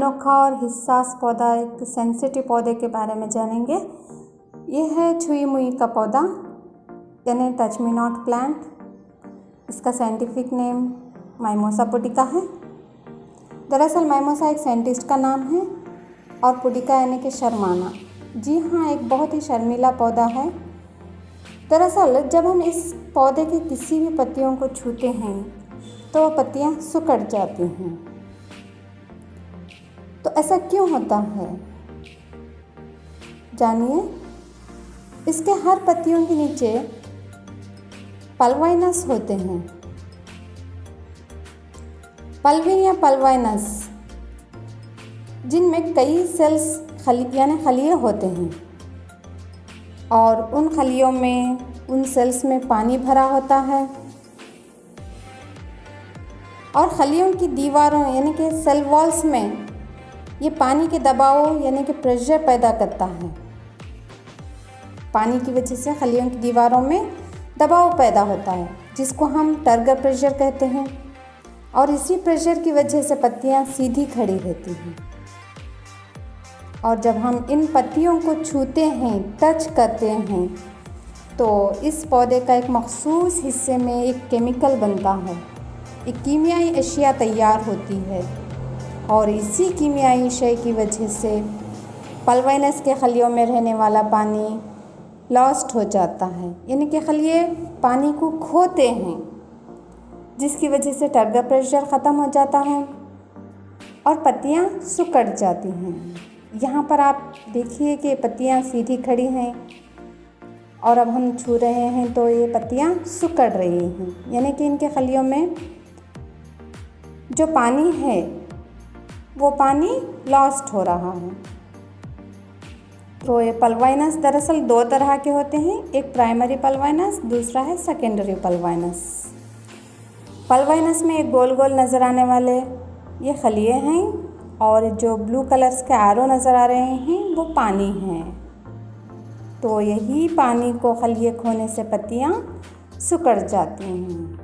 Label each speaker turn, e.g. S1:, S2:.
S1: अनोखा और हिस्सास पौधा, एक सेंसिटिव पौधे के बारे में जानेंगे। ये है छुई मुई का पौधा यानी टच मी नॉट प्लांट। इसका साइंटिफिक नेम माइमोसा पुडिका है। दरअसल माइमोसा एक साइंटिस्ट का नाम है और पुडिका यानी कि शर्माना। जी हाँ, एक बहुत ही शर्मीला पौधा है। दरअसल जब हम इस पौधे की किसी भी पत्तियों को छूते हैं तो पत्तियाँ सिकुड़ जाती हैं। तो ऐसा क्यों होता है, जानिए। इसके हर पत्तियों के नीचे पल्वाइनस होते हैं। पल्विन या पल्वाइनस, जिनमें कई सेल्स यानी खलिए होते हैं और उन खलियों में, उन सेल्स में पानी भरा होता है और खलियों की दीवारों यानी कि सेल वॉल्स में ये पानी के दबाव यानी कि प्रेशर पैदा करता है। पानी की वजह से खलियों की दीवारों में दबाव पैदा होता है, जिसको हम टर्गर प्रेशर कहते हैं। और इसी प्रेशर की वजह से पत्तियां सीधी खड़ी रहती हैं। और जब हम इन पत्तियों को छूते हैं, टच करते हैं, तो इस पौधे का एक मखसूस हिस्से में एक केमिकल बनता है, एक कीमियाई अशिया तैयार होती है और इसी कीमियाई शय की वजह से पल्वाइनस के खलियों में रहने वाला पानी लॉस्ट हो जाता है, यानी कि खलिए पानी को खोते हैं, जिसकी वजह से टर्गर प्रेशर ख़त्म हो जाता है और पत्तियां सिकुड़ जाती हैं। यहाँ पर आप देखिए कि पत्तियां सीधी खड़ी हैं और अब हम छू रहे हैं तो ये पत्तियां सिकुड़ रही हैं, यानी कि इनके खलियों में जो पानी है वो पानी लॉस्ट हो रहा है। तो ये पल्वाइनस दरअसल दो तरह के होते हैं, एक प्राइमरी पल्वाइनस, दूसरा है सेकेंडरी पल्वाइनस। पल्वाइनस में एक गोल गोल नज़र आने वाले ये खलिए हैं और जो ब्लू कलर्स के आरो नज़र आ रहे हैं वो पानी हैं। तो यही पानी को खलिए खोने से पत्तियाँ सिकुड़ जाती हैं।